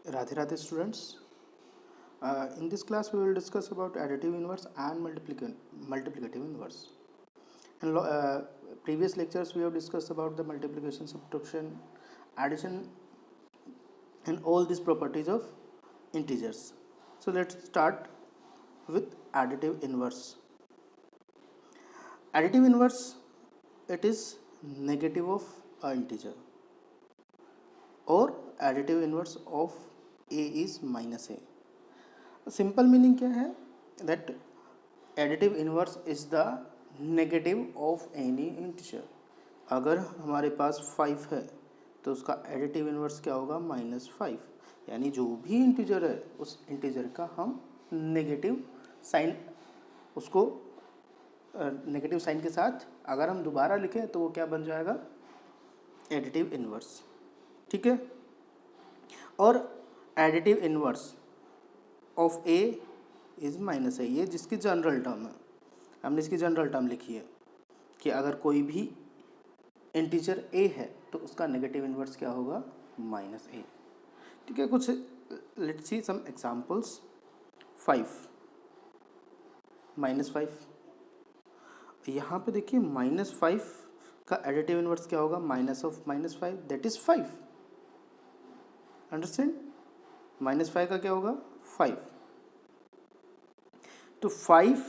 Radhe Radhe students. In this class we will discuss about additive inverse and multiplicative inverse. In previous lectures we have discussed about the multiplication, subtraction, addition and all these properties of integers. So let's start with additive inverse. Additive inverse, it is negative of an integer, or additive inverse of a is minus a. Simple meaning क्या है? That additive inverse is the negative of any integer. अगर हमारे पास 5 है तो उसका additive inverse क्या होगा? -5. यानी जो भी इंटीजर है उस इंटीजर का हम नेगेटिव साइन, उसको नेगेटिव साइन के साथ अगर हम दोबारा लिखें तो वो क्या बन जाएगा? Additive inverse. ठीक है. और additive inverse of A is minus A, ये जिसकी जनरल टर्म है. हमने इसकी जनरल टर्म लिखी है कि अगर कोई भी इंटीजर ए है तो उसका नेगेटिव इनवर्स क्या होगा? -a. ठीक है. कुछ लेट्स सी सम एग्जांपल्स. 5 -5, यहाँ पे देखिए -5 का एडिटिव इनवर्स क्या होगा? Minus of -5, that is 5. Understand? -5 का क्या होगा? 5. तो 5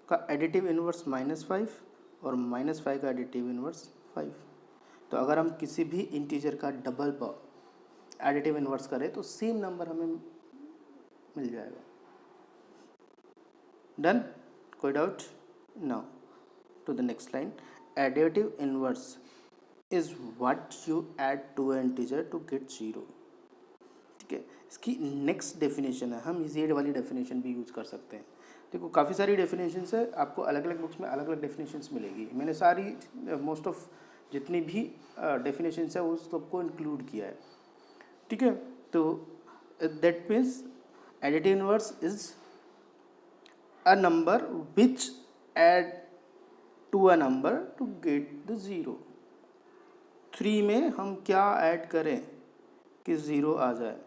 का एडिटिव इनवर्स -5 और -5 का एडिटिव इनवर्स 5. तो अगर हम किसी भी इंटीजर का डबल पर एडिटिव इनवर्स करें तो सेम नंबर हमें मिल जाएगा. डन? कोई doubt? Now to the next line. Additive inverse is what you add to an integer to get 0. ठीक है. इसकी नेक्स्ट डेफिनेशन है, हम जेड वाली डेफिनेशन भी यूज़ कर सकते हैं. देखो काफ़ी सारी डेफिनेशंस है, आपको अलग अलग बुक्स में अलग अलग डेफिनेशंस मिलेगी. मैंने सारी मोस्ट ऑफ जितनी भी डेफिनेशंस है उस सबको इंक्लूड किया है. ठीक है. तो that means additive inverse is a number which add to a number to get the 0. 3 में हम क्या ऐड करें कि 0 आ जाए,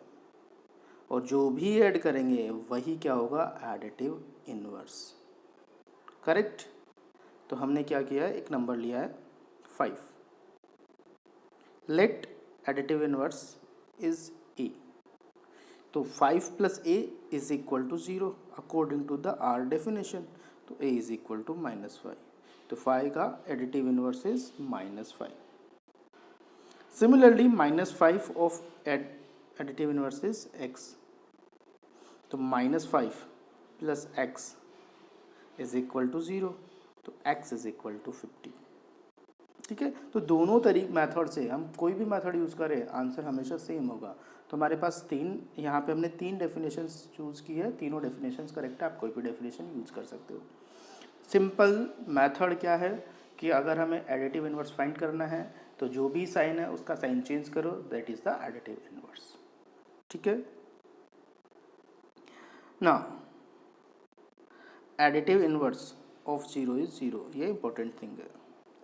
और जो भी ऐड करेंगे वही क्या होगा? Additive inverse. करेक्ट. तो हमने क्या किया है? एक नंबर लिया है 5. Let additive inverse is a. तो 5 + a is equal to 0 according to the are definition. तो a इज इक्वल टू -5. तो 5 का additive inverse is -5. Similarly -5 of additive inverse is x. तो -5 + x इज इक्वल टू 0. तो x is equal to 50. ठीक है. तो दोनों मेथड से हम कोई भी मेथड यूज़ करें आंसर हमेशा सेम होगा. तो हमारे पास यहाँ पे हमने 3 डेफिनेशंस चूज़ की है. तीनों डेफिनेशंस करेक्ट है. आप कोई भी डेफिनेशन यूज़ कर सकते हो. सिंपल मेथड क्या है कि अगर हमें एडिटिव इनवर्स फाइंड करना है तो जो भी साइन है उसका साइन चेंज करो, that is the additive inverse. ठीक है. Now additive inverse of 0 is 0. ये इंपॉर्टेंट थिंग है.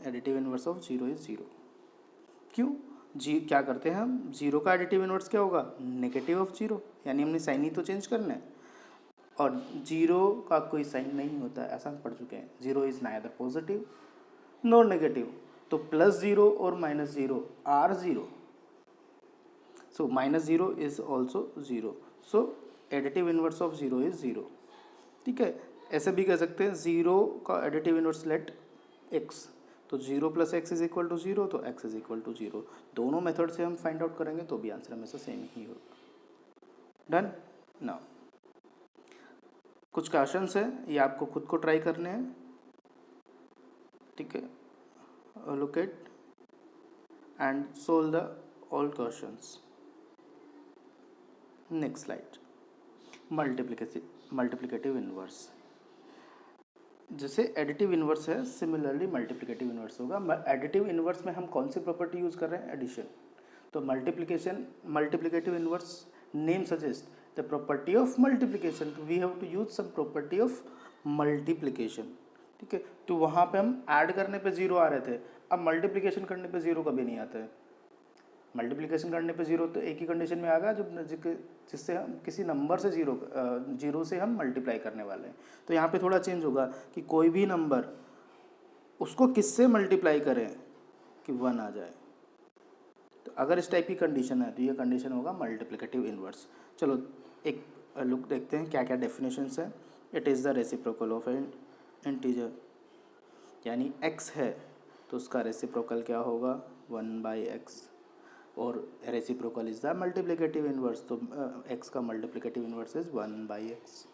Additive inverse of 0 is 0. क्यों? क्या करते हैं हम? 0 का एडिटिव इनवर्स क्या होगा? Negative of 0. यानी हमने साइन ही तो चेंज करना है, और 0 का कोई साइन नहीं होता है, ऐसा हम पढ़ चुके हैं. 0 is neither positive nor negative. तो +0 और -0 are 0. So -0 is also 0. So additive inverse of 0 is 0. ठीक है. ऐसे भी कह सकते हैं 0 का एडिटिव इनवर्स लेट x. तो 0 + x इज इक्वल टू 0. तो x इज इक्वल टू 0. दोनों मेथड से हम फाइंड आउट करेंगे तो भी आंसर हमेशा सेम ही होगा. डन? नाउ कुछ क्वेश्चंस है, ये आपको खुद को ट्राई करने हैं. ठीक है. Look at and solve the all questions. Next slide. Multiplicative inverse. जैसे एडिटिव इनवर्स है, सिमिलरली मल्टीप्लिकेटिव इनवर्स होगा. एडिटिव इनवर्स में हम कौन सी प्रॉपर्टी यूज़ कर रहे हैं? एडिशन. तो multiplicative inverse name suggest the property of multiplication. तो we have to use some property of multiplication. ठीक है. तो वहाँ पे हम ऐड करने पे 0 आ रहे थे, अब मल्टीप्लिकेशन करने पे 0 कभी नहीं आता है. मल्टीप्लिकेशन करने पे जीरो तो एक ही कंडीशन में आ गया जिससे हम किसी नंबर से जीरो से हम मल्टीप्लाई करने वाले हैं। तो यहाँ पे थोड़ा चेंज होगा कि कोई भी नंबर उसको किससे मल्टीप्लाई करें कि 1 आ जाए। तो अगर इस टाइप की कंडीशन है तो ये कंडीशन होगा मल्टीप्लिकेटिव इन्वर्स। चलो एक लुक देखते हैं क्या क्या डेफिनेशंस है। It is the reciprocal of an integer, यानी x है तो उसका रेसिप्रोकल क्या होगा 1/x, और reciprocal is the multiplicative inverse, तो x का multiplicative inverse is 1/x।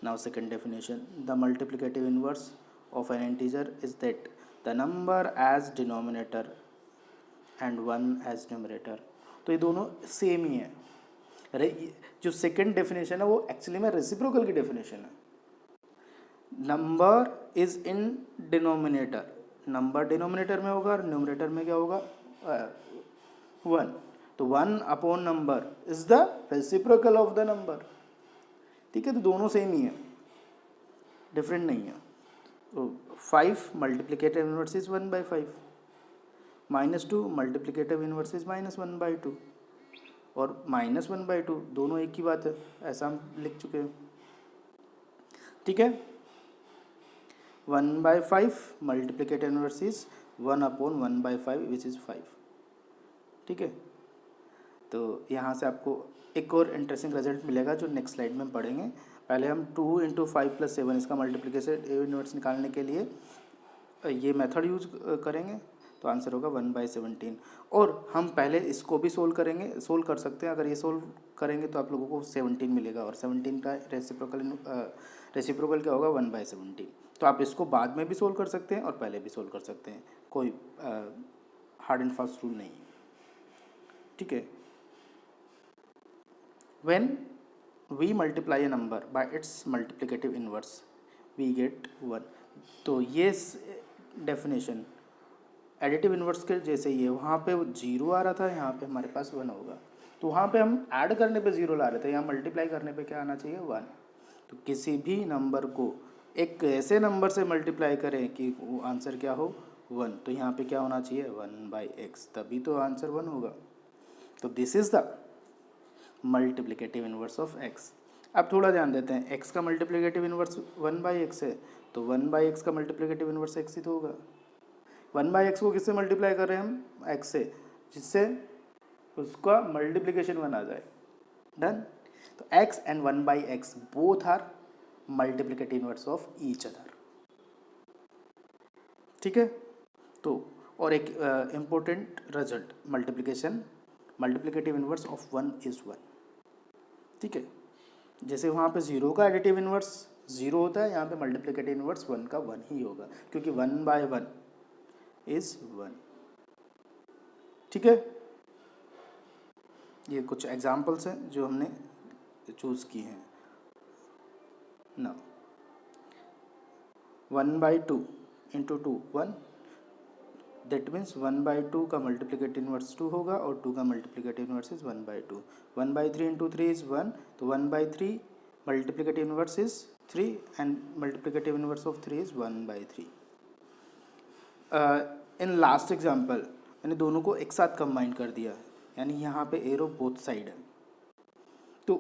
Now second definition, the multiplicative inverse of an integer is that the number as denominator and 1 as numerator. तो ये दोनों सेम ही है। अरे जो सेकंड डेफिनेशन है वो एक्चुअली में रेसिप्रोकल की डेफिनेशन है। Number is in denominator, number denominator में होगा और न्यूमरेटर में क्या होगा 1, तो 1 upon number is the reciprocal of the number. ठीक है, तो दोनों सेम ही है, डिफरेंट नहीं है। तो 5 multiplicative inverse is 1/5, -2 multiplicative inverse is -1/2, और -1/2 दोनों एक ही बात है, ऐसा हम लिख चुके हैं। ठीक है, 1/5 multiplicative inverse is 1 upon 1/5 which is 5। ठीक है, तो यहाँ से आपको एक और इंटरेस्टिंग रिजल्ट मिलेगा जो नेक्स्ट स्लाइड में हम पढ़ेंगे। पहले हम 2 × 5 + 7 इसका मल्टीप्लिकेशन इनवर्स निकालने के लिए ये मेथड यूज करेंगे, तो आंसर होगा 1/17। और हम पहले इसको भी सोल्व कर सकते हैं। अगर ये सोल्व करेंगे तो आप लोगों को 17 मिलेगा, और 17 का रेसिप्रोकल क्या होगा 1/17। तो आप इसको बाद में भी सोल्व कर सकते हैं और पहले भी सोल्व कर सकते हैं, कोई हार्ड एंड फास्ट रूल नहीं है। ठीक है, when we multiply a number by its multiplicative inverse we get 1। तो ये डेफिनेशन एडिटिव इन्वर्स के जैसे ही है। वहाँ पे 0 आ रहा था, यहाँ पे हमारे पास 1 होगा। तो वहाँ पे हम ऐड करने पे 0 ला रहे थे, यहाँ मल्टीप्लाई करने पे क्या आना चाहिए 1। तो किसी भी नंबर को एक ऐसे नंबर से मल्टीप्लाई करें कि वो आंसर क्या हो 1, तो यहाँ पे क्या होना चाहिए 1/x, तभी तो आंसर 1 होगा। तो this is the multiplicative inverse of x। अब थोड़ा ध्यान देते हैं, x का मल्टीप्लिकेटिव इन्वर्स 1/x है, तो 1/x का मल्टीप्लिकेटिव इन्वर्स x ही तो होगा। 1/x को किससे मल्टीप्लाई कर रहे हैं हम x से, जिससे उसका मल्टीप्लिकेशन 1 आ जाए। डन। तो x and 1/x both are multiplicative inverse of each other. ठीक है, तो और एक important result, multiplicative inverse of 1 is 1। ठीक है, जैसे वहाँ पे 0 का एडिटिव इन्वर्स 0 होता है, यहाँ पे मल्टीप्लिकेटिव इन्वर्स 1 का 1 ही होगा, क्योंकि 1/1 इज 1। ठीक है, ये कुछ एग्जाम्पल्स हैं जो हमने चूज़ किए हैं ना। 1/2 × 2 1, दैट मीन्स 1/2 का मल्टीप्लिकेटिव इन्वर्स 2 होगा, और 2 का मल्टीप्लिकेटिव इन्वर्स इज 1/2। 1/3 × 3 इज 1, तो 1/3 multiplicative inverse is 3 and multiplicative inverse of 3 is 1/3। In last example मैंने दोनों को एक साथ कंबाइन कर दिया, यानी यहाँ पे एरो बोथ साइड है, तो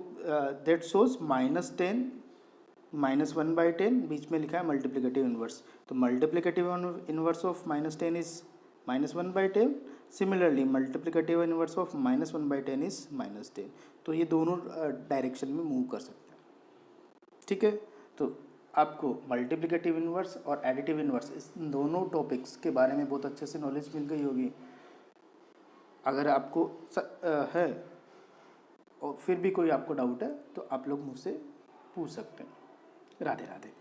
दैट शोज -10 -1/10, बीच में लिखा है मल्टीप्लिकेटिव इन्वर्स, तो multiplicative inverse of -10 is -1/10। Similarly multiplicative inverse of -1/10 is -10। तो ये दोनों डायरेक्शन में मूव कर सकते हैं। ठीक है, तो आपको मल्टीप्लिकेटिव इन्वर्स और एडिटिव इन्वर्स इस दोनों टॉपिक्स के बारे में बहुत अच्छे से नॉलेज मिल गई होगी। अगर आपको है और फिर भी कोई आपको डाउट है तो आप लोग मुझसे पूछ सकते हैं। राधे राधे।